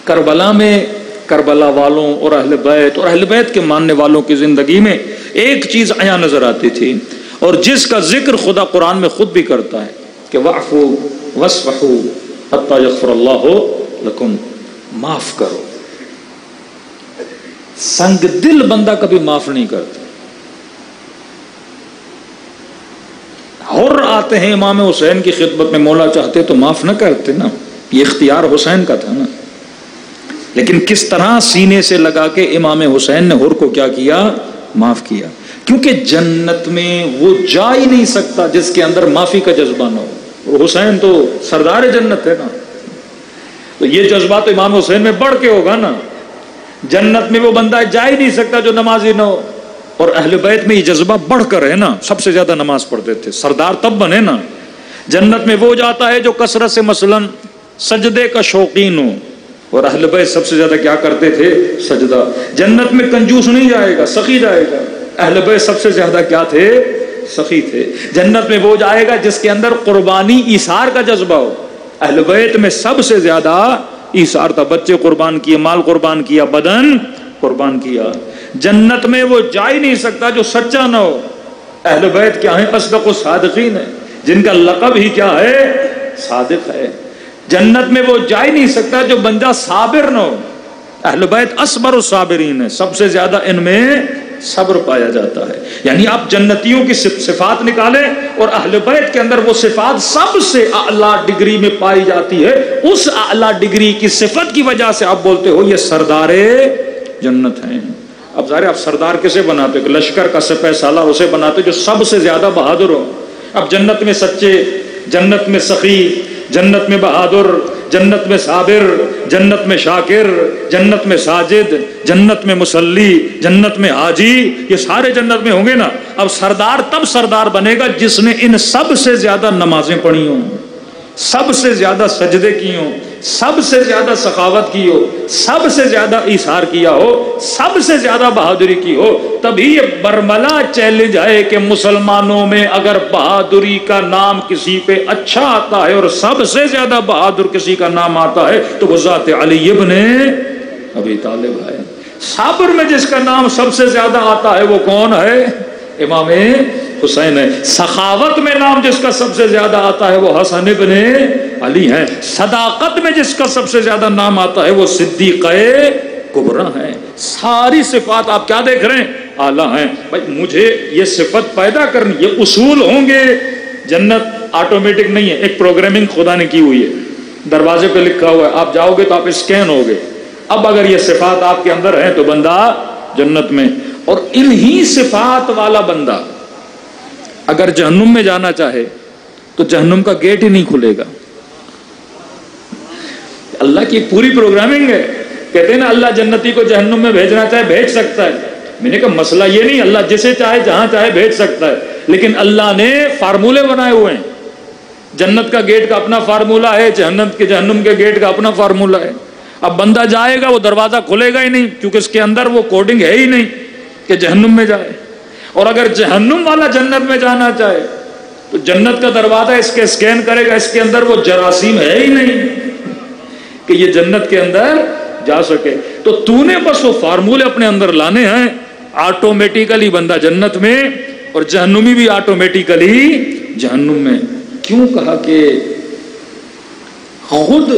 کربلا میں کربلا والوں اور اہل بیت کے ماننے والوں کی زندگی میں ایک چیز عیاں نظر آتی تھی، اور جس کا ذکر خدا قرآن میں خود بھی کرتا ہے کہ وَاعْفُوا وَاصْفَحُوا حَتَّى يَغْفِرَ اللَّهُ لَكُمْ، معاف کرو۔ سنگ دل بندہ کبھی معاف نہیں کرتا۔ حر آتے ہیں امام حسین کی خدمت میں، مولا چاہتے تو معاف نہ کرتے نا، یہ اختیار حسین کا تھا نا، لیکن کس طرح سینے سے لگا کے امام حسین نے حر کو کیا کیا؟ معاف کیا، کیونکہ جنت میں وہ جا ہی نہیں سکتا جس کے اندر معافی کا جذبہ نہ ہو، اور حسین تو سردار جنت ہے نا، تو یہ جذبہ تو امام حسین میں بڑھ کے ہوگا نا۔ جنت میں وہ بندہ جا ہی نہیں سکتا جو نمازی نہ ہو، اور اہل بیت میں یہ جذبہ بڑھ کر ہے نا، سب سے زیادہ نماز پڑھتے تھے، سردار تب بنے نا۔ جنت میں وہ جاتا ہے جو کثرت سے مثلا سجدے کا شوقین ہو، اور اہل بیت سب سے زیادہ کیا کرتے تھے؟ سجدہ۔ جنت میں کنجوس نہیں جائے گا، سخی جائے گا، اہل بیت سب سے زیادہ کیا تھے؟ سخی تھے۔ جنت میں وہ جائے گا جس کے اندر قربانی ایثار کا جذبہ ہو، اہل بیت میں سب سے زیادہ ایثار تھا، بچے قربان کیے، مال قربان کیا، بدن قربان کیا۔ جنت میں وہ جا ہی نہیں سکتا جو سچا نہ ہو، اہل بیت کیا ہیں؟ اصدق الصادقین ہے، جن کا لقب ہی کیا ہے؟ صادق ہے۔ جنت میں وہ جا ہی نہیں سکتا جو بندہ صابر نہ ہو، اہل بیت اصبر الصابرین ہے، سب سے زیادہ ان میں صبر پایا جاتا ہے۔ یعنی آپ جنتیوں کی صفات نکالیں اور اہل بیت کے اندر وہ صفات سب سے اعلیٰ ڈگری میں پائی جاتی ہے، اس اعلیٰ ڈگری کی صفت کی وجہ سے آپ بولتے ہو یہ سردار جنت ہیں۔ اب ظاہر آپ سردار کسے بناتے ہو؟ لشکر کا سپہ سالار اسے بناتے جو سب سے زیادہ بہادر ہو۔ اب جنت میں سچے، جنت میں سخی، جنت میں بہادر، جنت میں صابر، جنت میں شاکر، جنت میں ساجد، جنت میں مصلی، جنت میں حاجی، یہ سارے جنت میں ہوں گے نا۔ اب سردار تب سردار بنے گا جس نے ان سب سے زیادہ نمازیں پڑھی ہوں، سب سے زیادہ سجدے کی ہوں، سب سے زیادہ سخاوت کی ہو، سب سے زیادہ ایثار کیا ہو، سب سے زیادہ بہادری کی ہو۔ تبھی یہ برملا چیلنج ہے کہ مسلمانوں میں اگر بہادری کا نام کسی پہ اچھا آتا ہے اور سب سے زیادہ بہادر کسی کا نام آتا ہے تو وہ ذات علی ابن ابی طالب ہے۔ صابر میں جس کا نام سب سے زیادہ آتا ہے وہ کون ہے؟ امام حسین ہے۔ سخاوت میں نام جس کا سب سے زیادہ آتا ہے وہ حسن ابن علی ہے۔ صداقت میں جس کا سب سے زیادہ نام آتا ہے وہ صدیقہ کبریٰ ہے۔ ساری صفات آپ کیا دیکھ رہے ہیں؟ اعلیٰ ہیں۔ بھائی مجھے یہ صفت پیدا کرنی، یہ اصول ہوں گے۔ جنت آٹومیٹک نہیں ہے، ایک پروگرامنگ خدا نے کی ہوئی ہے، دروازے پہ لکھا ہوا ہے، آپ جاؤ گے تو آپ اسکین ہو گے۔ اب اگر یہ صفات آپ کے اندر ہیں تو بندہ جنت میں، اور انہی صفات والا بندہ اگر جہنم میں جانا چاہے تو جہنم کا گیٹ ہی نہیں کھلے گا۔ اللہ کی پوری پروگرامنگ ہے۔ کہتے ہیں نا اللہ جنتی کو جہنم میں بھیجنا چاہے بھیج سکتا ہے۔ میں نے کہا مسئلہ یہ نہیں، اللہ جسے چاہے جہاں چاہے بھیج سکتا ہے، لیکن اللہ نے فارمولے بنائے ہوئے ہیں۔ جنت کا گیٹ کا اپنا فارمولہ ہے، جہنم کے گیٹ کا اپنا فارمولہ ہے۔ اب بندہ جائے گا وہ دروازہ کھلے گا ہی نہیں، کیونکہ اس کے اندر وہ کوڈنگ ہے ہی نہیں کہ جہنم میں جائے۔ اور اگر جہنم والا جنت میں جانا چاہے تو جنت کا دروازہ اس کے اسکین کرے گا، اس کے اندر وہ جراثیم ہے ہی نہیں کہ یہ جنت کے اندر جا سکے۔ تو نے بس وہ فارمولے اپنے اندر لانے ہیں، آٹومیٹیکلی بندہ جنت میں اور جہنمی بھی آٹومیٹیکلی جہنم میں۔ کیوں کہا کہ خود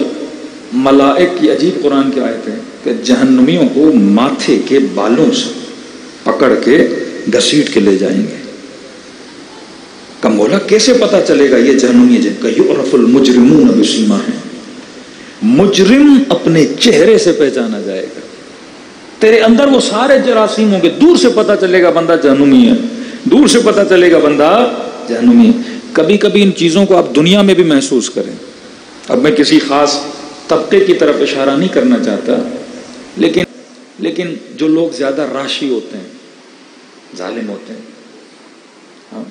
ملائک کی عجیب قرآن کی آیت ہے کہ جہنمیوں کو ماتھے کے بالوں سے پکڑ کے گھسیٹ کے لے جائیں گے۔ کہ مولا کیسے پتا چلے گا یہ جہنمی جن کا؟ یعرف المجرمون بسیماہم، مجرم اپنے چہرے سے پہچانا جائے گا۔ تیرے اندر وہ سارے جراثیم ہوں گے، دور سے پتا چلے گا بندہ جہنمی ہے، دور سے پتا چلے گا بندہ جہنمی ہے۔ کبھی کبھی ان چیزوں کو آپ دنیا میں بھی محسوس کریں۔ اب میں کسی خاص طبقے کی طرف اشارہ نہیں کرنا چاہتا، لیکن جو لوگ زیادہ راشی ہوتے ہیں، ظالم ہوتے ہیں، ہاں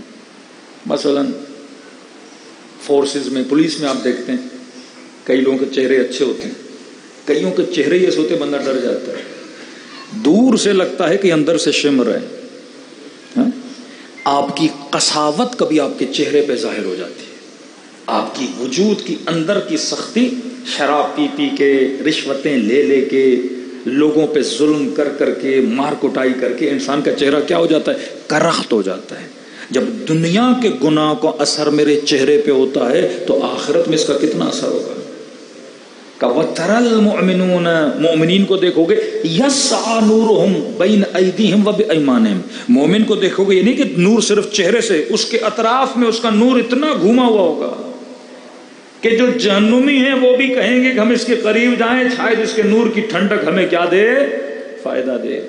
مثلا فورسز میں، پولیس میں آپ دیکھتے ہیں کئی لوگوں کے چہرے اچھے ہوتے ہیں، کئیوں کے چہرے ایسے ہوتے بندہ ڈر جاتا ہے، دور سے لگتا ہے کہ اندر سے شمر ہے۔ ہاں؟ آپ کی قساوت کبھی آپ کے چہرے پہ ظاہر ہو جاتی ہے، آپ کی وجود کی اندر کی سختی شراب پی پی کے، رشوتیں لے لے کے، لوگوں پہ ظلم کر کر کے، مار کٹائی کر کے انسان کا چہرہ کیا ہو جاتا ہے؟ کرخت ہو جاتا ہے۔ جب دنیا کے گناہ کو اثر میرے چہرے پہ ہوتا ہے تو آخرت میں اس کا کتنا اثر ہوگا؟ کہ وَتَرَى الْمُؤْمِنُونَ، مومنین کو دیکھو گے، يَسْعَى نُورُهُمْ بَيْنَ أَيْدِيهِمْ وَبِأَيْمَانِهِمْ، مومن کو دیکھو گے، یہ نہیں کہ نور صرف چہرے سے، اس کے اطراف میں اس کا نور اتنا گھوما ہوا ہوگا کہ جو جہنمی ہیں وہ بھی کہیں گے کہ ہم اس کے قریب جائیں، شاید اس کے نور کی ٹھنڈک ہمیں کیا دے؟ فائدہ دے۔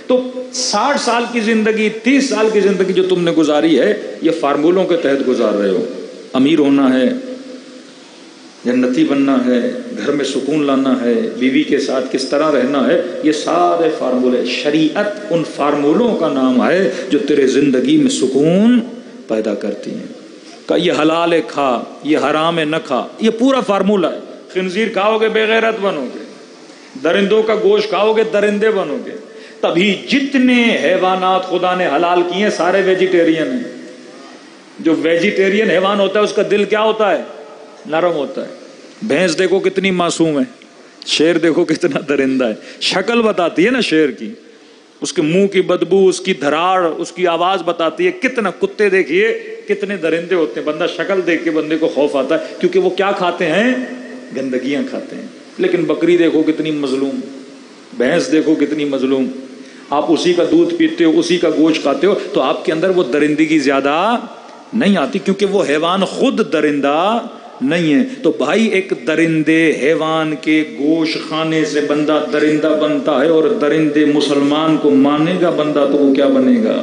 تو 60 سال کی زندگی، 30 سال کی زندگی جو تم نے گزاری ہے، یہ فارمولوں کے تحت گزار رہے ہو۔ امیر ہونا ہے، جنتی بننا ہے، گھر میں سکون لانا ہے، بیوی کے ساتھ کس طرح رہنا ہے، یہ سارے فارمولے، شریعت ان فارمولوں کا نام ہے جو تیرے زندگی میں سکون پیدا کرتی ہیں۔ کہ یہ حلال ہے کھا، یہ حرام ہے نہ کھا، یہ پورا فارمولہ ہے۔ خنزیر کھاؤ گے بے غیرت بنو گے، درندوں کا گوشت کھاؤ گے درندے بنو گے۔ تبھی جتنے حیوانات خدا نے حلال کیے ہیں سارے ویجیٹیرین ہیں۔ جو ویجیٹیرین حیوان ہوتا ہے اس کا دل کیا ہوتا ہے؟ نرم ہوتا ہے۔ بھینس دیکھو کتنی معصوم ہے، شیر دیکھو کتنا درندہ ہے، شکل بتاتی ہے نا شیر کی، اس کے منہ کی بدبو، اس کی دھراڑ، اس کی آواز بتاتی ہے کتنا۔ کتے دیکھیے کتنے درندے ہوتے ہیں، بندہ شکل دیکھ کے بندے کو خوف آتا ہے، کیونکہ وہ کیا کھاتے ہیں؟ گندگیاں کھاتے ہیں۔ لیکن بکری دیکھو کتنی مظلوم، بھینس دیکھو کتنی مظلوم، آپ اسی کا دودھ پیتے ہو، اسی کا گوشت کھاتے ہو، تو آپ کے اندر وہ درندگی زیادہ نہیں آتی، کیونکہ وہ حیوان خود درندہ نہیں ہے۔ تو بھائی ایک درندے حیوان کے گوشت کھانے سے بندہ درندہ بنتا ہے، اور درندے مسلمان کو مانے گا بندہ تو وہ کیا بنے گا؟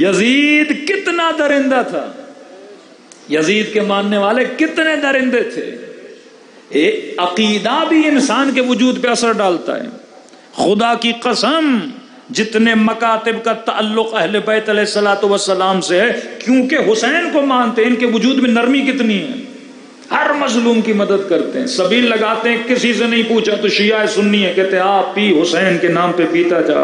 یزید کتنا درندہ تھا، یزید کے ماننے والے کتنے درندے تھے۔ ایک عقیدہ بھی انسان کے وجود پہ اثر ڈالتا ہے۔ خدا کی قسم جتنے مکاتب کا تعلق اہل بیت علیہ الصلوۃ والسلام سے ہے، کیونکہ حسین کو مانتے ہیں، ان کے وجود میں نرمی کتنی ہے، ہر مظلوم کی مدد کرتے ہیں، سبیل لگاتے ہیں، کسی سے نہیں پوچھا تو شیعہ سنی ہے، کہتے ہیں آپ پی حسین کے نام پہ پیتا جا،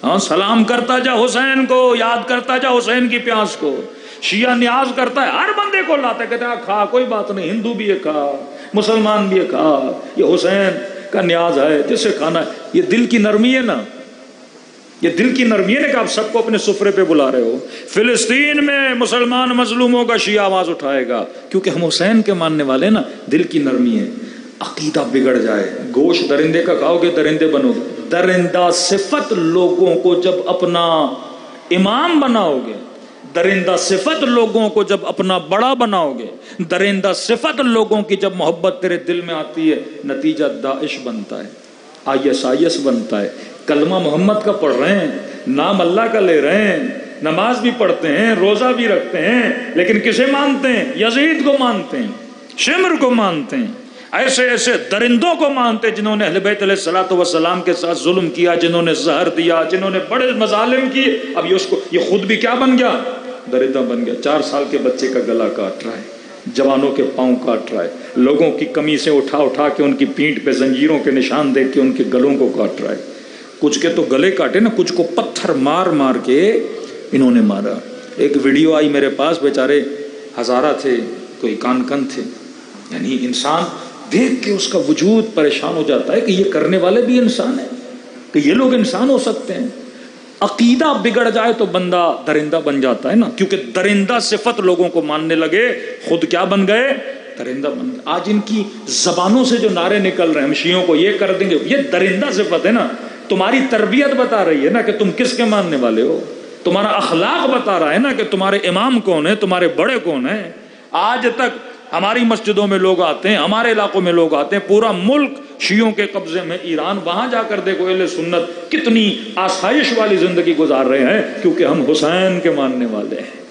ہاں سلام کرتا جا حسین کو، یاد کرتا جا حسین کی پیاس کو۔ شیعہ نیاز کرتا ہے، ہر بندے کو لاتا ہے، کہتا ہے کھا کوئی بات نہیں، ہندو بھی یہ کھا، مسلمان بھی یہ کھا، یہ حسین کا نیاز ہے جسے کھانا ہے۔ یہ دل کی نرمی ہے نا، یہ دل کی نرمی ہے نا کہ آپ سب کو اپنے سفرے پہ بلا رہے ہو۔ فلسطین میں مسلمان مظلوم ہوگا، شیعہ آواز اٹھائے گا، کیونکہ ہم حسین کے ماننے والے نا، دل کی نرمی ہے۔ عقیدہ بگڑ جائے، گوشت درندے کا کھاؤ گے درندے بنو گے۔ درندہ صفت لوگوں کو جب اپنا امام بناؤ گے، درندہ صفت لوگوں کو جب اپنا بڑا بناؤ گے، درندہ صفت لوگوں کی جب محبت تیرے دل میں آتی ہے، نتیجہ داعش بنتا ہے، IS بنتا ہے۔ کلمہ محمد کا پڑھ رہے ہیں، نام اللہ کا لے رہے ہیں، نماز بھی پڑھتے ہیں، روزہ بھی رکھتے ہیں، لیکن کسے مانتے ہیں؟ یزید کو مانتے ہیں، شمر کو مانتے ہیں، ایسے ایسے درندوں کو مانتے جنہوں نے اہل بیت علیہ الصلوۃ والسلام کے ساتھ ظلم کیا، جنہوں نے زہر دیا، جنہوں نے بڑے مظالم کیے۔ اب یہ خود بھی کیا بن گیا؟ درندہ بن گیا۔ 4 سال کے بچے کا گلا کاٹ رہا ہے، جوانوں کے پاؤں کاٹ رہا ہے، لوگوں کی قمیصیں اٹھا اٹھا کے ان کی پیٹھ پہ زنجیروں کے نشان دیکھ کے ان کے گلوں کو کاٹ رہا ہے۔ کچھ کے تو گلے کاٹے نا، کچھ کو پتھر مار مار کے انہوں نے مارا۔ ایک ویڈیو آئی میرے پاس، بیچارے ہزارہ تھے، کوئی کان تھے، یعنی انسان دیکھ کے اس کا وجود پریشان ہو جاتا ہے کہ یہ کرنے والے بھی انسان ہیں، کہ یہ لوگ انسان ہو سکتے ہیں۔ عقیدہ بگڑ جائے تو بندہ درندہ بن جاتا ہے نا، کیونکہ درندہ صفت لوگوں کو ماننے لگے، خود کیا بن گئے؟ درندہ بن گئے۔ آج ان کی زبانوں سے جو نعرے نکل رہے ہیں، ہم شیعوں کو یہ کر دیں گے، یہ درندہ صفت ہے نا۔ تمہاری تربیت بتا رہی ہے نا کہ تم کس کے ماننے والے ہو، تمہارا اخلاق بتا رہا ہے نا کہ تمہارے امام کون ہیں، تمہارے بڑے کون ہیں۔ آج تک ہماری مسجدوں میں لوگ آتے ہیں، ہمارے علاقوں میں لوگ آتے ہیں، پورا ملک شیعوں کے قبضے میں، ایران، وہاں جا کر دیکھو اہل سنت کتنی آسائش والی زندگی گزار رہے ہیں، کیونکہ ہم حسین کے ماننے والے ہیں،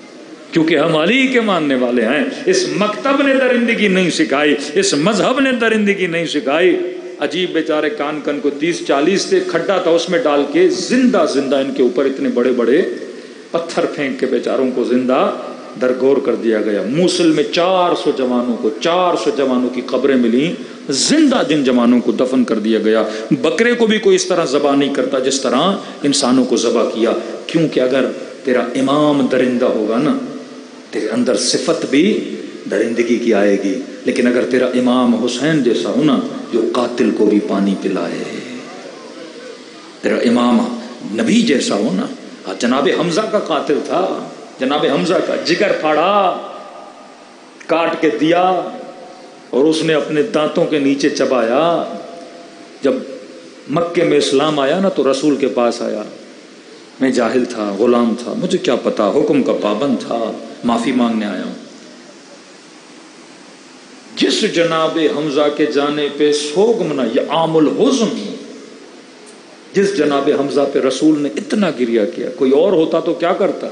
کیونکہ ہم علی کے ماننے والے ہیں۔ اس مکتب نے درندگی نہیں سکھائی، اس مذہب نے درندگی نہیں سکھائی۔ عجیب بیچارے کان کو 30-40 سے کھڈا تھا، اس میں ڈال کے زندہ زندہ ان کے اوپر اتنے بڑے بڑے پتھر پھینک کے بیچاروں کو زندہ درگور کر دیا گیا۔ موصل میں 400 جوانوں کی قبریں ملی، زندہ جن جوانوں کو دفن کر دیا گیا۔ بکرے کو بھی کوئی اس طرح ذبح نہیں کرتا جس طرح انسانوں کو ذبح کیا، کیونکہ اگر تیرا امام درندہ ہوگا نا، تیرے اندر صفت بھی درندگی کی آئے گی، لیکن اگر تیرا امام حسین جیسا ہونا جو قاتل کو بھی پانی پلائے، تیرا امام نبی جیسا ہونا. جناب حمزہ کا قاتل تھا، جناب حمزہ کا جگر پھاڑا، کاٹ کے دیا، اور اس نے اپنے دانتوں کے نیچے چبایا. جب مکے میں اسلام آیا نا تو رسول کے پاس آیا، میں جاہل تھا، غلام تھا، مجھے کیا پتا، حکم کا پابند تھا، معافی مانگنے آیا ہوں. جس جناب حمزہ کے جانے پہ سوگ منا، یہ عام الحزن، جس جناب حمزہ پہ رسول نے اتنا گریہ کیا، کوئی اور ہوتا تو کیا کرتا؟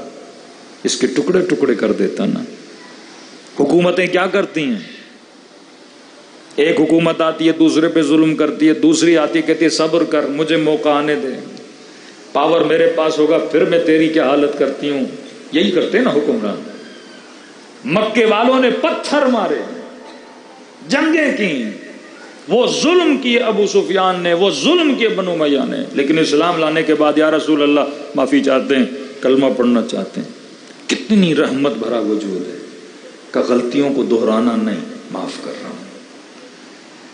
اس کے ٹکڑے ٹکڑے کر دیتا نا. حکومتیں کیا کرتی ہیں؟ ایک حکومت آتی ہے دوسرے پہ ظلم کرتی ہے، دوسری آتی ہے کہتی ہے صبر کر، مجھے موقع آنے دے، پاور میرے پاس ہوگا پھر میں تیری کیا حالت کرتی ہوں. یہی کرتے نا حکمران. مکے والوں نے پتھر مارے، جنگیں کی، وہ ظلم کیے ابو سفیان نے، وہ ظلم کیے بنو امیہ نے، لیکن اسلام لانے کے بعد یا رسول اللہ معافی چاہتے ہیں، کلمہ پڑھنا چاہتے ہیں. کتنی رحمت بھرا وجود ہے کہ غلطیوں کو دہرانا نہیں، معاف کر رہا ہوں.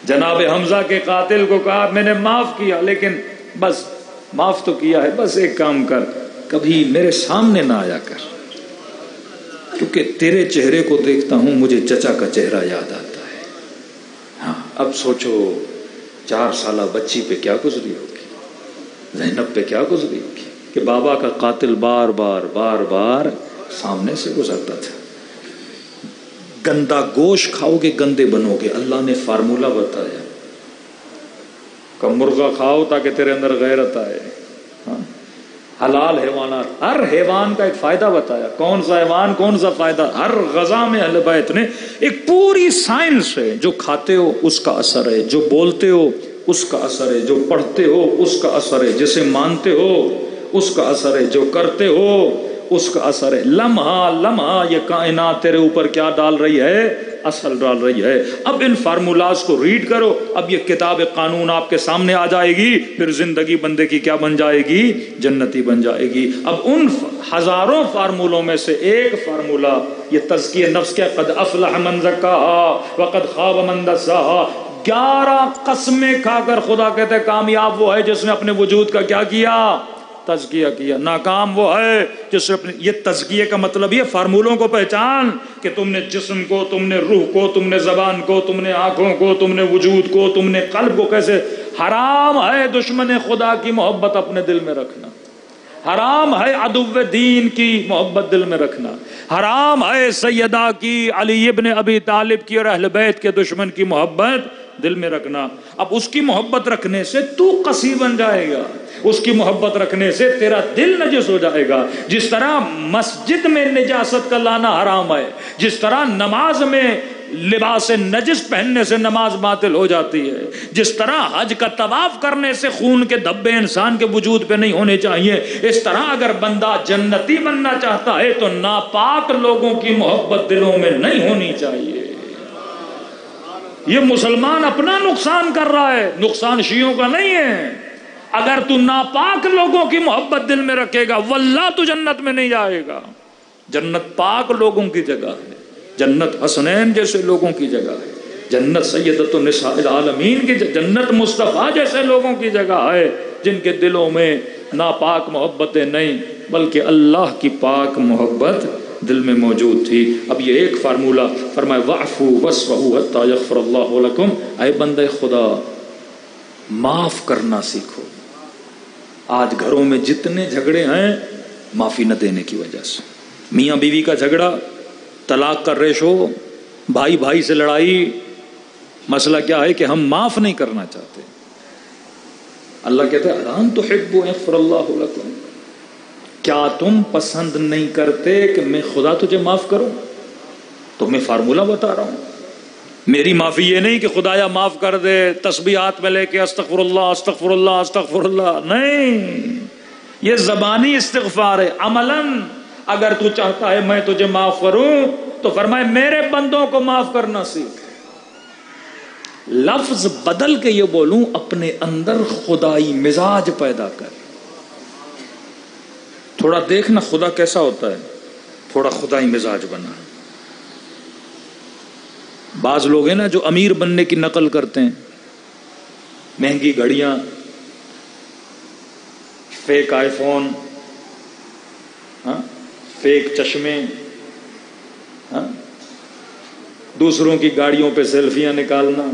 جناب حمزہ کے قاتل کو کہا میں نے معاف کیا، لیکن بس معاف تو کیا ہے، بس ایک کام کر، کبھی میرے سامنے نہ آیا کر، کیونکہ تیرے چہرے کو دیکھتا ہوں مجھے چچا کا چہرہ یاد آتا ہے. ہاں اب سوچو 4 سالہ بچی پہ کیا گزری ہوگی، زینب پہ کیا گزری ہوگی کہ بابا کا قاتل بار بار بار بار سامنے سے گزرتا تھا. گندا گوشت کھاؤ گے گندے بنو گے. اللہ نے فارمولہ بتایا کہ مرغا کھاؤ تاکہ تیرے اندر غیرت آئے. حلال حیوانات، ہر حیوان کا ایک فائدہ بتایا. کون سا حیوان کون سا فائدہ، ہر غذا میں اہل بیت نے ایک پوری سائنس ہے. جو کھاتے ہو اس کا اثر ہے، جو بولتے ہو اس کا اثر ہے، جو پڑھتے ہو اس کا اثر ہے، جسے مانتے ہو اس کا اثر ہے، جو کرتے ہو اس کا اثر ہے. لمحہ لمحہ یہ کائنات تیرے اوپر کیا ڈال رہی ہے، اثر ڈال رہی ہے. اب ان فارمولاز کو ریڈ کرو، اب یہ کتاب قانون آپ کے سامنے آ جائے گی، پھر زندگی بندے کی کیا بن جائے گی، جنتی بن جائے گی. اب ان ہزاروں فارمولوں میں سے ایک فارمولا یہ تزکیہ نفس کے قد افلح من زکاہا وقد خاب من دساہا. 11 قسمیں کھا کر خدا کہتے ہیں کامیاب وہ ہے جس نے اپنے وجود کا کیا کیا، تزکیہ کیا. ناکام وہ ہے جس نے اپنے، یہ تزکیہ کا مطلب یہ فارمولوں کو پہچان کہ تم نے جسم کو، تم نے روح کو، تم نے زبان کو، تم نے آنکھوں کو، تم نے وجود کو، تم نے قلب کو کیسے. حرام ہے دشمن خدا کی محبت اپنے دل میں رکھنا، حرام ہے عدو دین کی محبت دل میں رکھنا، حرام ہے سیدہ کی، علی ابن ابی طالب کی اور اہل بیت کے دشمن کی محبت دل میں رکھنا. اب اس کی محبت رکھنے سے تو قسی بن جائے گا، اس کی محبت رکھنے سے تیرا دل نجس ہو جائے گا. جس طرح مسجد میں نجاست کا لانا حرام ہے، جس طرح نماز میں لباس نجس پہننے سے نماز باطل ہو جاتی ہے، جس طرح حج کا طواف کرنے سے خون کے دھبے انسان کے وجود پہ نہیں ہونے چاہیے، اس طرح اگر بندہ جنتی بننا چاہتا ہے تو ناپاک لوگوں کی محبت دلوں میں نہیں ہونی چاہیے. یہ مسلمان اپنا نقصان کر رہا ہے، نقصان شیعوں کا نہیں ہے. اگر تو ناپاک لوگوں کی محبت دل میں رکھے گا واللہ تو جنت میں نہیں جائے گا. جنت پاک لوگوں کی جگہ ہے، جنت حسنین جیسے لوگوں کی جگہ ہے، جنت سیدۃ النساء العالمین کی، جنت مصطفیٰ جیسے لوگوں کی جگہ ہے جن کے دلوں میں ناپاک محبتیں نہیں بلکہ اللہ کی پاک محبت دل میں موجود تھی. اب یہ ایک فارمولہ فرمائے وَاعْفُوا وَاصْفَحُوا حَتَّى يَغْفِرَ اللَّهُ لَكُمْ. اے بندے خدا معاف کرنا سیکھو. آج گھروں میں جتنے جھگڑے ہیں معافی نہ دینے کی وجہ سے، میاں بیوی کا جھگڑا، طلاق کا ریشو، بھائی بھائی سے لڑائی، مسئلہ کیا ہے کہ ہم معاف نہیں کرنا چاہتے. اللہ کہتا ہے الم تحبوا ان یغفر اللہ لکم، کیا تم پسند نہیں کرتے کہ میں خدا تجھے معاف کروں؟ تو میں فارمولہ بتا رہا ہوں. میری معافی یہ نہیں کہ خدایا معاف کر دے تسبیحات میں لے کے استغفر اللہ استغفر اللہ استغفر اللہ، نہیں، یہ زبانی استغفار ہے. عملاً اگر تو چاہتا ہے میں تجھے معاف کروں تو فرمائے میرے بندوں کو معاف کرنا سیکھ. لفظ بدل کے یہ بولوں اپنے اندر خدائی مزاج پیدا کر. تھوڑا دیکھنا خدا کیسا ہوتا ہے، تھوڑا خدائی مزاج بنا. بعض لوگ ہیں نا جو امیر بننے کی نقل کرتے ہیں، مہنگی گھڑیاں، فیک آئی فون، فیک چشمے، دوسروں کی گاڑیوں پہ سیلفیاں نکالنا،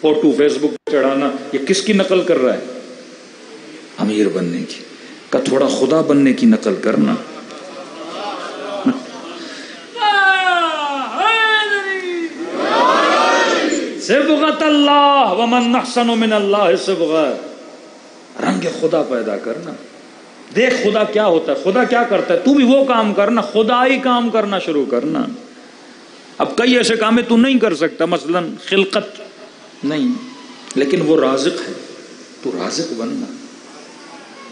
فوٹو فیس بک پہ چڑھانا، یہ کس کی نقل کر رہا ہے؟ امیر بننے کی۔ کا تھوڑا خدا بننے کی نقل کرنا۔ صبغۃ اللہ ومن احسن من اللہ صبغہ، رنگ خدا پیدا کرنا۔ دیکھ خدا کیا ہوتا ہے، خدا کیا کرتا ہے، تو بھی وہ کام کرنا، خدائی کام کرنا شروع کرنا۔ اب کئی ایسے کام ہے تو نہیں کر سکتا، مثلا خلقت نہیں، لیکن وہ رازق ہے، تو رازق بننا۔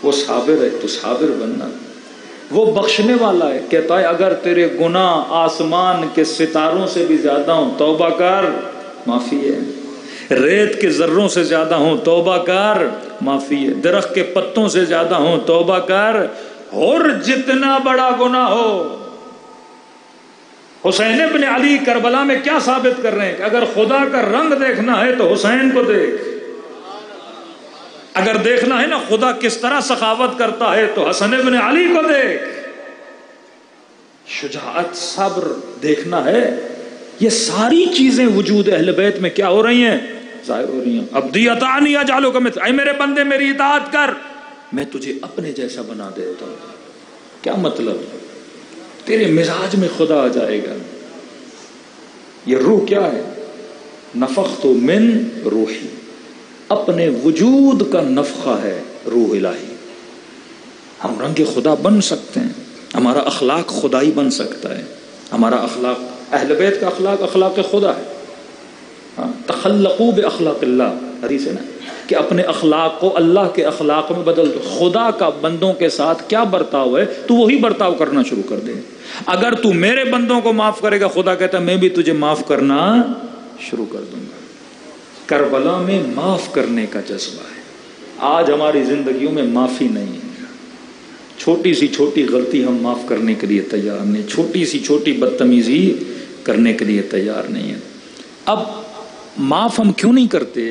وہ صابر ہے، تو صابر بننا۔ وہ بخشنے والا ہے، کہتا ہے اگر تیرے گناہ آسمان کے ستاروں سے بھی زیادہ ہوں توبہ کر، معافی ہے۔ ریت کے ذروں سے زیادہ ہوں توبہ کر، معافی ہے۔ درخت کے پتوں سے زیادہ ہوں توبہ کر، اور جتنا بڑا گناہ ہو۔ حسین ابن علی کربلا میں کیا ثابت کر رہے ہیں کہ اگر خدا کا رنگ دیکھنا ہے تو حسین کو دیکھ، اگر دیکھنا ہے نا خدا کس طرح سخاوت کرتا ہے تو حسن ابن علی کو دیکھ۔ شجاعت، صبر دیکھنا ہے، یہ ساری چیزیں وجود اہل بیت میں کیا ہو رہی ہیں؟ ظاہر ہو رہی ہیں۔ عبدی اطاعنی اجعلک مثل، اے میرے بندے میری اطاعت کر، میں تجھے اپنے جیسا بنا دیتا ہوں۔ کیا مطلب؟ تیرے مزاج میں خدا آ جائے گا۔ یہ روح کیا ہے؟ نفخت من روحی، اپنے وجود کا نفخہ ہے روح الہی۔ ہم رنگ خدا بن سکتے ہیں، ہمارا اخلاق خدائی بن سکتا ہے۔ ہمارا اخلاق، اہل بیت کا اخلاق اخلاق خدا ہے۔ تخلقوا باخلاق اللہ، حدیث ہے نا کہ اپنے اخلاق کو اللہ کے اخلاق میں بدل دو۔ خدا کا بندوں کے ساتھ کیا برتاؤ ہے تو وہی برتاؤ کرنا شروع کر دے۔ اگر تو میرے بندوں کو معاف کرے گا، خدا کہتا ہے میں بھی تجھے معاف کرنا شروع کر دوں گا۔ کربلا میں معاف کرنے کا جذبہ ہے۔ آج ہماری زندگیوں میں معافی نہیں ہے۔ چھوٹی سی چھوٹی غلطی ہم معاف کرنے کے لیے تیار نہیں، چھوٹی سی چھوٹی بدتمیزی کرنے کے لیے تیار نہیں ہے۔ اب معاف ہم کیوں نہیں کرتے؟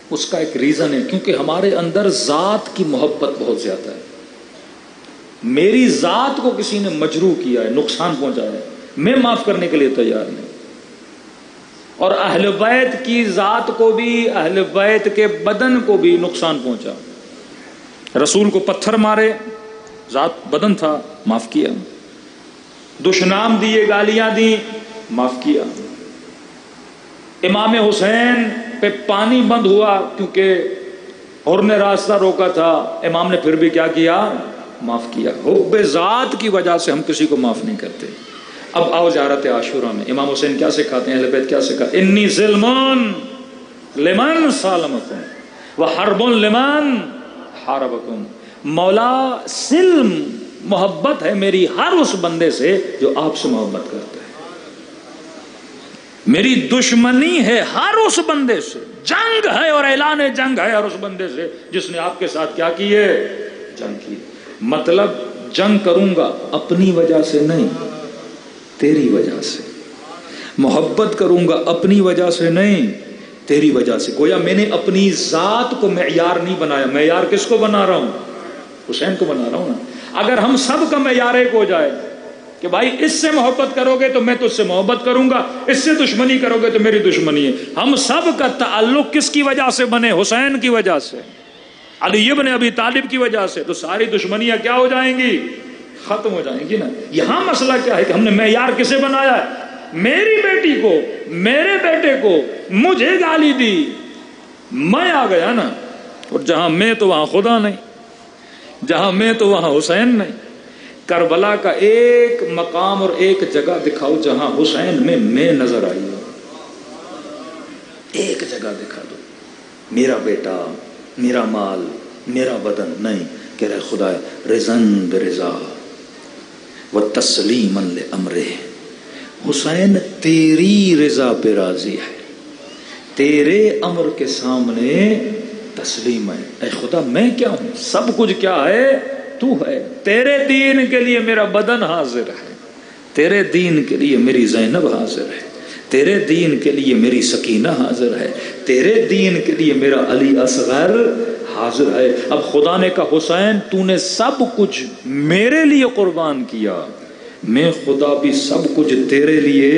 اس کا ایک ریزن ہے، کیونکہ ہمارے اندر ذات کی محبت بہت زیادہ ہے۔ میری ذات کو کسی نے مجروح کیا ہے، نقصان پہنچایا ہے، میں معاف کرنے کے لیے تیار نہیں۔ اور اہل بیت کی ذات کو بھی، اہل بیت کے بدن کو بھی نقصان پہنچا۔ رسول کو پتھر مارے، ذات بدن تھا، معاف کیا۔ دشنام دیے، گالیاں دی، معاف کیا۔ امام حسین پہ پانی بند ہوا کیونکہ اور نے راستہ روکا تھا، امام نے پھر بھی کیا کیا؟ معاف کیا۔ حب ذات کی وجہ سے ہم کسی کو معاف نہیں کرتے۔ اب آؤ زیارت عاشورہ میں امام حسین کیا سکھاتے ہیں، اہل بیت کیا سکھاتے ہیں؟ انی ظلمون لمن سالمکم وحرب لمن حاربکم۔ مولا سلم، محبت ہے میری ہر اس بندے سے جو آپ سے محبت کرتا ہے، میری دشمنی ہے ہر اس بندے سے، جنگ ہے اور اعلان جنگ ہے ہر اس بندے سے جس نے آپ کے ساتھ کیا کی ہے؟ جنگ کی۔ مطلب جنگ کروں گا اپنی وجہ سے نہیں، تیری وجہ سے۔ محبت کروں گا اپنی وجہ سے نہیں، تیری وجہ سے۔ گویا میں نے اپنی ذات کو معیار نہیں بنایا، معیار کس کو بنا رہا ہوں؟ حسین کو بنا رہا ہوں نا۔ اگر ہم سب کا معیار ایک ہو جائے کہ بھائی اس سے محبت کرو گے تو میں تجھ سے محبت کروں گا، اس سے دشمنی کرو گے تو میری دشمنی ہے۔ ہم سب کا تعلق کس کی وجہ سے بنے؟ حسین کی وجہ سے، علی ابن ابی طالب کی وجہ سے، تو ساری دشمنیاں کیا ہو جائیں گی؟ ختم ہو جائیں گی نا۔ یہاں مسئلہ کیا ہے کہ ہم نے معیار کسے بنایا ہے؟ میری بیٹی کو، میرے بیٹے کو مجھے گالی دی، میں آ گیا نا، اور جہاں میں تو وہاں خدا نہیں، جہاں میں تو وہاں حسین نہیں۔ کربلا کا ایک مقام اور ایک جگہ دکھاؤ جہاں حسین میں نظر آئی ہو، ایک جگہ دکھا دو۔ میرا بیٹا، میرا مال، میرا بدن نہیں، کہہ رہے خدا رضاً برضا و تسلیما لامرہ، حسین تیری رضا پہ راضی ہے، تیرے امر کے سامنے تسلیم ہے۔ اے خدا میں کیا ہوں؟ سب کچھ کیا ہے؟ تو ہے۔ تیرے دین کے لیے میرا بدن حاضر ہے، تیرے دین کے لیے میری زینب حاضر ہے، تیرے دین کے لیے میری سکینہ حاضر ہے، تیرے دین کے لیے میرا علی اصغر حاضر ہے۔ اب خدا نے کہا حسین تو نے سب کچھ میرے لیے قربان کیا، میں خدا بھی سب کچھ تیرے لیے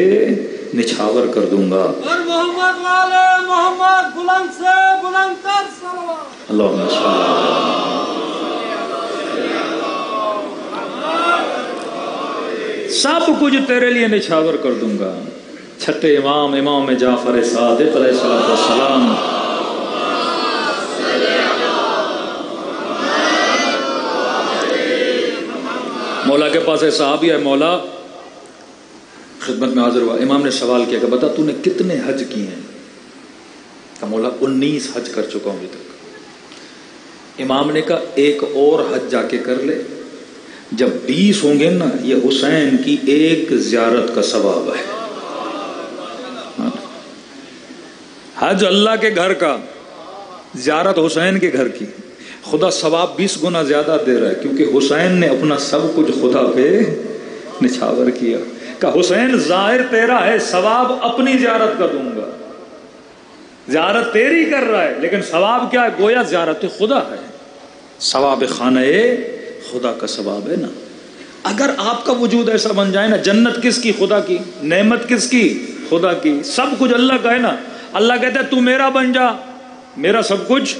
نچھاور کر دوں گا۔ اور محمد والے محمد بلند سے بلند تر صلوات۔ اللہم صلی سب کچھ تیرے لیے نچھاور کر دوں گا۔ چھٹے امام امام جعفر صادق علیہ السلام، مولا کے پاس ایک صحابی ہے، مولا خدمت میں حاضر ہوا، امام نے سوال کیا کہ بتا تو نے کتنے حج کیے ہیں؟ کہ مولا 19 حج کر چکا ہوں ابھی تک۔ امام نے کہا ایک اور حج جا کے کر لے، جب 20 ہوں گے نا یہ حسین کی ایک زیارت کا ثواب ہے۔ حج اللہ کے گھر کا، زیارت حسین کے گھر کی، خدا ثواب 20 گنا زیادہ دے رہا ہے، کیونکہ حسین نے اپنا سب کچھ خدا پہ نچھاور کیا۔ کہ حسین ظاہر تیرا ہے، ثواب اپنی زیارت کا دوں گا۔ زیارت تیری کر رہا ہے لیکن ثواب کیا ہے؟ گویا زیارت خدا ہے، ثواب خانہ خدا کا ثواب ہے نا۔ اگر آپ کا وجود ایسا بن جائے نا، جنت کس کی؟ خدا کی، نعمت کس کی؟ خدا کی، سب کچھ اللہ کا ہے نا۔ اللہ کہتا ہے تو میرا بن جا، میرا سب کچھ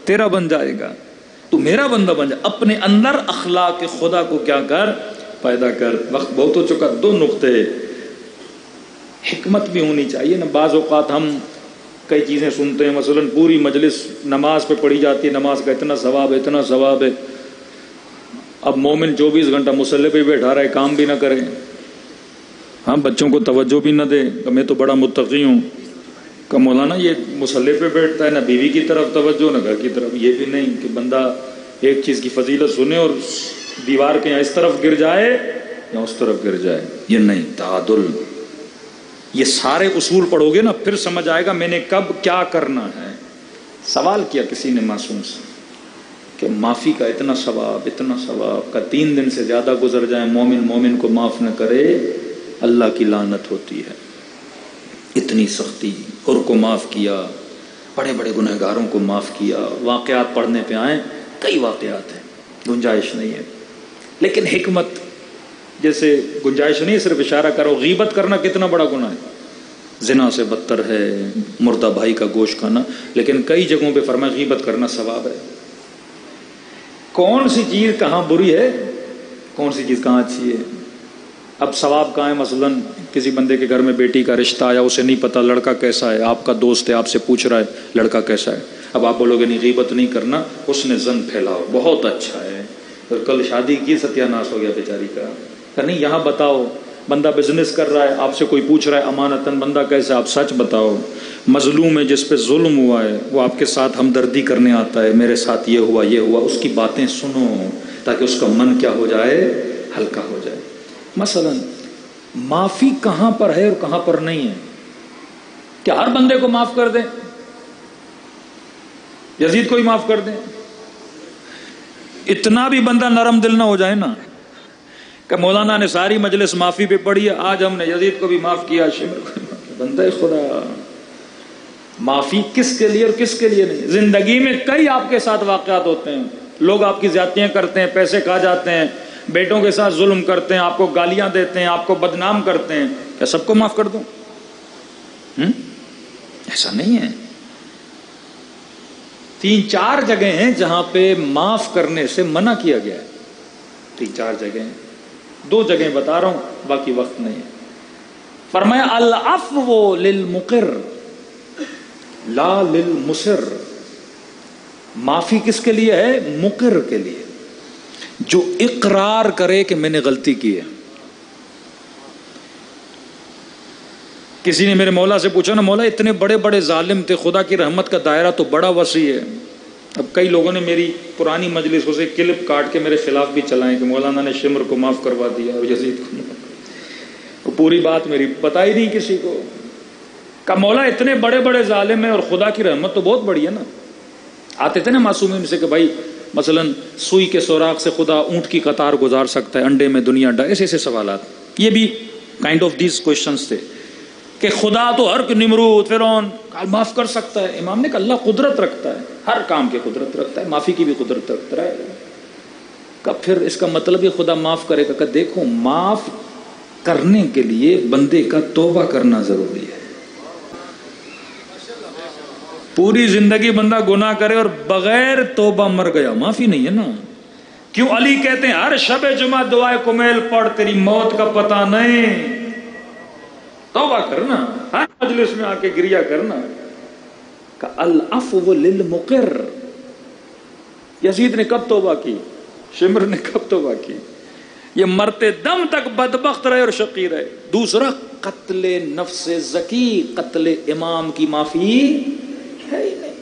تیرا بن جائے گا، تو میرا بندہ بن جا۔ اپنے اندر اخلاق خدا کو کیا کر؟ پیدا کر۔ وقت بہت ہو چکا، 2 نقطے۔ حکمت بھی ہونی چاہیے نا۔ بعض اوقات ہم کئی چیزیں سنتے ہیں، مثلا پوری مجلس نماز پہ پڑھی جاتی ہے، نماز کا اتنا ثواب ہے، اتنا ثواب ہے۔ اب مومن 24 گھنٹہ مصلی پہ بیٹھا رہے، کام بھی نہ کرے، ہاں بچوں کو توجہ بھی نہ دے کہ میں تو بڑا متقی ہوں، کہ مولانا یہ مصلی پہ بیٹھتا ہے، نہ بیوی کی طرف توجہ نہ گھر کی طرف۔ یہ بھی نہیں کہ بندہ ایک چیز کی فضیلت سنے اور دیوار کے یہاں اس طرف گر جائے یا اس طرف گر جائے، یہ نہیں۔ تعادل، یہ سارے اصول پڑھو گے نا پھر سمجھ آئے گا میں نے کب کیا کرنا ہے۔ سوال کیا کسی نے معصوم سے کہ معافی کا اتنا ثواب، اتنا ثواب، کا 3 دن سے زیادہ گزر جائے مومن کو معاف نہ کرے اللہ کی لعنت ہوتی ہے۔ اتنی سختی، اور کو معاف کیا، بڑے بڑے گنہگاروں کو معاف کیا۔ واقعات پڑھنے پہ آئیں، کئی واقعات ہیں، گنجائش نہیں ہے۔ لیکن حکمت، جیسے گنجائش نہیں، صرف اشارہ کرو۔ غیبت کرنا کتنا بڑا گناہ ہے، زنا سے بدتر ہے مردہ بھائی کا گوشت کھانا، لیکن کئی جگہوں پہ فرمایا غیبت کرنا ثواب ہے۔ کون سی چیز کہاں بری ہے، کون سی چیز کہاں اچھی ہے؟ اب ثواب کہاں ہے؟ مثلا کسی بندے کے گھر میں بیٹی کا رشتہ آیا، اسے نہیں پتا لڑکا کیسا ہے، آپ کا دوست ہے، آپ سے پوچھ رہا ہے لڑکا کیسا ہے۔ اب آپ بولو گے نہیں غیبت نہیں کرنا، حسن ظن پھیلاؤ، بہت اچھا ہے، اور کل شادی کی ستیہ ناش ہو گیا بیچاری کا۔ کہ نہیں یہاں بتاؤ، بندہ بزنس کر رہا ہے، آپ سے کوئی پوچھ رہا ہے امانتاً بندہ کیسا، آپ سچ بتاؤ۔ مظلوم ہے جس پہ ظلم ہوا ہے، وہ آپ کے ساتھ ہمدردی کرنے آتا ہے، میرے ساتھ یہ ہوا یہ ہوا، اس کی باتیں سنو تاکہ اس کا من کیا ہو جائے، ہلکا ہو جائے۔ مثلا معافی کہاں پر ہے اور کہاں پر نہیں ہے؟ کیا ہر بندے کو معاف کر دیں؟ یزید کو ہی معاف کر دیں؟ اتنا بھی بندہ نرم دل نہ ہو جائے نا کہ مولانا نے ساری مجلس معافی پہ پڑھی ہے، آج ہم نے یزید کو بھی معاف کیا، شمر کو بندہ خدا۔ معافی کس کے لیے اور کس کے لیے نہیں؟ زندگی میں کئی آپ کے ساتھ واقعات ہوتے ہیں، لوگ آپ کی زیادتیاں کرتے ہیں، پیسے کھا جاتے ہیں، بیٹوں کے ساتھ ظلم کرتے ہیں، آپ کو گالیاں دیتے ہیں، آپ کو بدنام کرتے ہیں، کیا سب کو معاف کر دوں؟ ایسا نہیں ہے۔ 3-4 جگہیں ہیں جہاں پہ معاف کرنے سے منع کیا گیا ہے، 3-4 جگہیں ہیں، 2 جگہیں بتا رہا ہوں، باقی وقت نہیں ہے۔ فرمایا العفو للمقر لا للمصر، معافی کس کے لیے ہے؟ مقر کے لیے، جو اقرار کرے کہ میں نے غلطی کی ہے۔ کسی نے میرے مولا سے پوچھا نا، مولا اتنے بڑے بڑے ظالم تھے، خدا کی رحمت کا دائرہ تو بڑا وسیع ہے۔ اب کئی لوگوں نے میری پرانی مجلسوں سے کلپ کاٹ کے میرے خلاف بھی چلائیں کہ مولانا نے شمر کو معاف کروا دیا اور یزید کو معاف کروا دیا۔ پوری بات میری پتہ ہی نہیں کسی کو۔ کہ مولا اتنے بڑے بڑے ظالم ہیں اور خدا کی رحمت تو بہت بڑی ہے نا۔ آتے تھے نا معصومین سے کہ بھائی مثلا سوئی کے سوراخ سے خدا اونٹ کی قطار گزار سکتا ہے، انڈے میں دنیا ڈا، ایسے ایسے سوالات، یہ بھی کائنڈ آف دیز کوشچنس تھے۔ کہ خدا تو ہر نمرود فرعون معاف کر سکتا ہے. امام نے کہا اللہ قدرت رکھتا ہے، ہر کام کی قدرت رکھتا ہے، معافی کی بھی قدرت رکھتا ہے. کہ پھر اس کا مطلب یہ خدا معاف کرے گا؟ کہ دیکھو معاف کرنے کے لیے بندے کا توبہ کرنا ضروری ہے. پوری زندگی بندہ گناہ کرے اور بغیر توبہ مر گیا، معافی نہیں ہے نا. کیوں علی کہتے ہیں ہر شب جمعہ دعائے کمیل پڑھ، تیری موت کا پتہ نہیں. توبہ کرنا، ہر مجلس میں آ کے گریا کرنا. کہ العفو للمقر. یزید نے کب توبہ کی؟ شمر نے کب توبہ کی؟ یہ مرتے دم تک بدبخت رہے اور شقی رہے. دوسرا قتل نفس زکی، قتل امام کی معافی ہے ہی نہیں.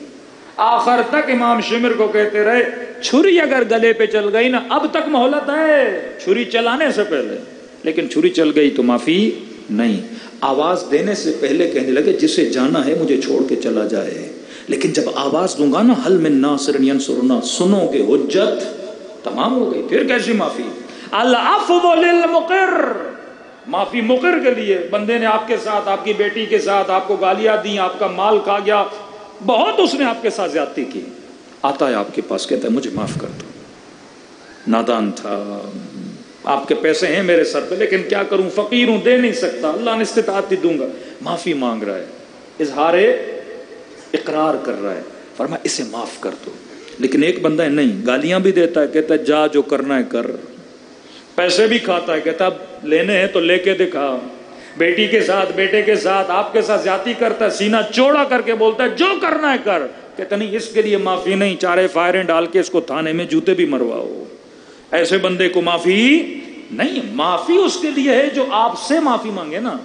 آخر تک امام شمر کو کہتے رہے چھری اگر گلے پہ چل گئی نا اب تک مہلت ہے، چھری چلانے سے پہلے، لیکن چھری چل گئی تو معافی نہیں. آواز دینے سے پہلے کہنے لگے جسے جانا ہے مجھے چھوڑ کے چلا جائے، لیکن جب آواز دوں گا نا حل من ناصر ینصرنا، سنو گے حجت تمام ہو گئی. پھر کیسی معافی؟ العفو للمقر. معافی مقر کے لیے. بندے نے آپ کے ساتھ، آپ کی بیٹی کے ساتھ آپ کو گالیاں دی، آپ کا مال کھا گیا، بہت اس نے آپ کے ساتھ زیادتی کی، آتا ہے آپ کے پاس کہتا ہے مجھے معاف کر دو، نادان تھا، آپ کے پیسے ہیں میرے سر پہ لیکن کیا کروں، فقیر ہوں، دے نہیں سکتا، اللہ نے استطاعت دی دوں گا. معافی مانگ رہا ہے، اظہار اقرار کر رہا ہے. فرمایا اسے معاف کر دو. لیکن ایک بندہ ہے نہیں، گالیاں بھی دیتا ہے، کہتا ہے جا جو کرنا ہے کر، پیسے بھی کھاتا ہے، کہتا اب لینے ہیں تو لے کے دکھا، بیٹی کے ساتھ، بیٹے کے ساتھ، آپ کے ساتھ زیادتی کرتا ہے، سینہ چوڑا کر کے بولتا ہے جو کرنا ہے کر. کہتا نہیں اس کے لیے معافی نہیں، 4 فائریں ڈال کے اس کو تھانے میں جوتے بھی مرواؤ. ایسے بندے کو معافی نہیں. معافی اس کے لیے ہے جو آپ سے معافی مانگے نا،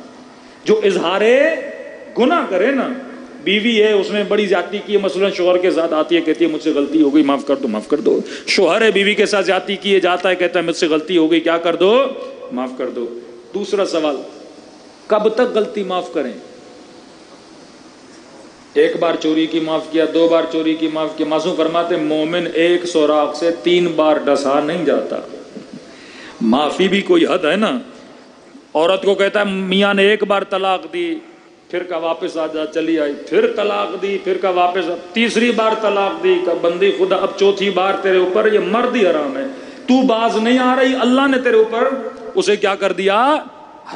جو اظہار گناہ کرے نا. بیوی ہے اس نے بڑی زیادتی کی ہے، مثلا شوہر کے ساتھ آتی ہے کہتی ہے مجھ سے غلطی ہو گئی معاف کر دو، معاف کر دو. شوہر ہے بیوی کے ساتھ زیادتی کیے جاتا ہے، کہتا ہے مجھ سے غلطی ہو گئی کیا کر دو، معاف کر دو. دوسرا سوال کب تک غلطی معاف کریں؟ ایک بار چوری کی معاف کیا، 2 بار چوری کی معاف کیا. معصوم فرماتے مومن ایک سوراخ سے 3 بار ڈسا نہیں جاتا. معافی بھی کوئی حد ہے نا. عورت کو کہتا ہے میاں نے ایک بار طلاق دی، پھر کا واپس آ جا، چلی آئی، پھر طلاق دی، پھر کا واپس، تیسری بار طلاق دی. کہ بندی خدا اب چوتھی بار تیرے اوپر یہ مرد ہی حرام ہے، تو باز نہیں آ رہی، اللہ نے تیرے اوپر اسے کیا کر دیا،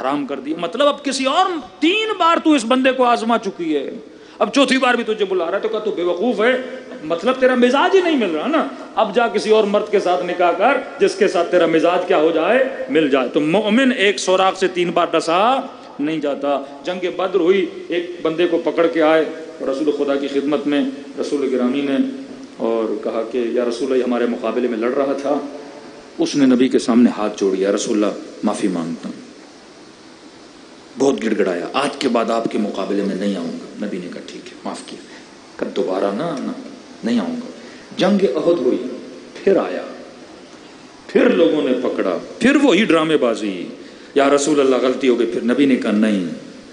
حرام کر دیا. مطلب اب کسی اور 3 بار تو اس بندے کو آزما چکی ہے، اب چوتھی بار بھی تجھے بلا رہا ہے تو کہا تو بے وقوف ہے، مطلب تیرا مزاج ہی نہیں مل رہا نا. اب جا کسی اور مرد کے ساتھ نکاح کر جس کے ساتھ تیرا مزاج کیا ہو جائے، مل جائے. تو مومن ایک سوراخ سے 3 بار ڈسا نہیں جاتا. جنگ بدر ہوئی، ایک بندے کو پکڑ کے آئے رسول خدا کی خدمت میں، رسول گرامی نے اور کہا کہ یا رسول اللہ ہمارے مقابلے میں لڑ رہا تھا. اس نے نبی کے سامنے ہاتھ جوڑ دیا، رسول اللہ معافی مانگتا ہوں. بہت گڑ گڑایا، آج کے بعد آپ کے مقابلے میں نہیں آؤں گا. نبی نے کہا ٹھیک ہے معاف کیا. کب دوبارہ نہ آنا، نہیں آؤں گا. جنگ احد ہوئی، پھر آیا، پھر لوگوں نے پکڑا، پھر وہی ڈرامے بازی، یا رسول اللہ غلطی ہو گئی. پھر نبی نے کہا نہیں،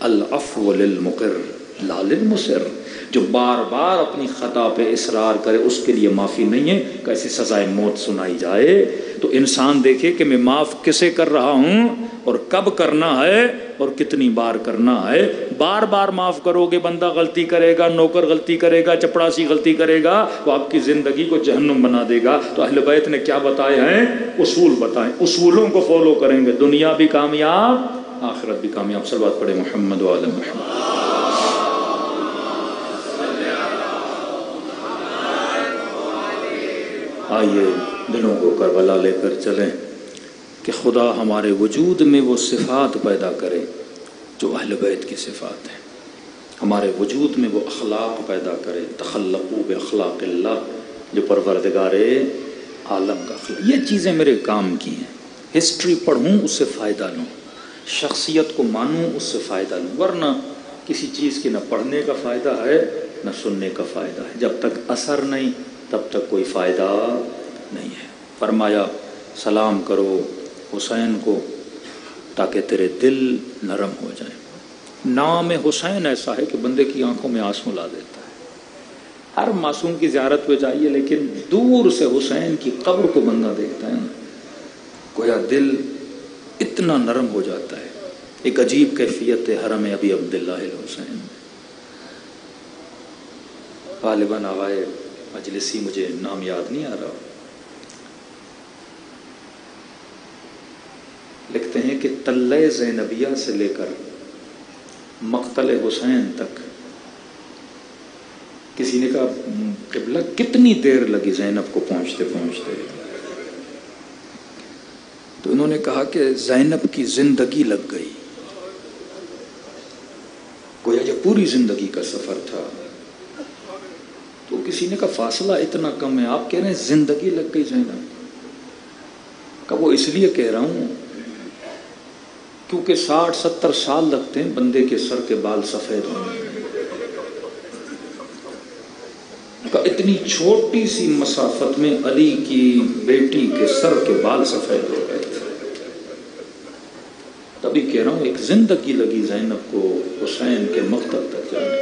العفو للمقر لا للمصر. جو بار بار اپنی خطا پہ اصرار کرے اس کے لیے معافی نہیں ہے. کیسی سزائے موت سنائی جائے تو انسان دیکھے کہ میں معاف کسے کر رہا ہوں اور کب کرنا ہے اور کتنی بار کرنا ہے. بار بار معاف کرو گے بندہ غلطی کرے گا، نوکر غلطی کرے گا، چپڑاسی غلطی کرے گا، وہ آپ کی زندگی کو جہنم بنا دے گا. تو اہل بیت نے کیا بتائے ہیں؟ اصول بتائیں، اصولوں کو فالو کریں گے دنیا بھی کامیاب آخرت بھی کامیاب. صلوات پڑھے محمد و آل محمد. آئیے دلوں کو کربلا لے کر چلیں کہ خدا ہمارے وجود میں وہ صفات پیدا کرے جو اہل بیت کی صفات ہیں. ہمارے وجود میں وہ اخلاق پیدا کرے، تخلقوا باخلاق اللہ، جو پروردگار عالم کا اخلاق. یہ چیزیں میرے کام کی ہیں. ہسٹری پڑھوں اس سے فائدہ لوں، شخصیت کو مانوں اس سے فائدہ لوں، ورنہ کسی چیز کی نہ پڑھنے کا فائدہ ہے نہ سننے کا فائدہ ہے. جب تک اثر نہیں تب تک کوئی فائدہ نہیں ہے. فرمایا سلام کرو حسین کو تاکہ تیرے دل نرم ہو جائیں. نام حسین ایسا ہے کہ بندے کی آنکھوں میں آنسو لا دیتا ہے. ہر معصوم کی زیارت پہ جائیے لیکن دور سے حسین کی قبر کو بندہ دیکھتا ہے نا، گویا دل اتنا نرم ہو جاتا ہے. ایک عجیب کیفیت ہے حرم ابی عبداللہ الحسین. غالباً آغائے مجلسی، مجھے نام یاد نہیں آ رہا، لکھتے ہیں کہ تلہ زینبیہ سے لے کر مقتل حسین تک کسی نے کہا قبلہ کتنی دیر لگی زینب کو پہنچتے پہنچتے؟ تو انہوں نے کہا کہ زینب کی زندگی لگ گئی، گویا یہ پوری زندگی کا سفر تھا. تو کسی نے کہا فاصلہ اتنا کم ہے، آپ کہہ رہے ہیں زندگی لگ گئی زینب کا؟ وہ اس لیے کہہ رہا ہوں کیونکہ 60-70 سال لگتے ہیں بندے کے سر کے بال سفید ہونے میں. اتنی چھوٹی سی مسافت میں علی کی بیٹی کے سر کے بال سفید ہو گئے تھے. تبھی کہہ رہا ہوں ایک زندگی لگی زینب کو حسین کے مقتل تک جانے.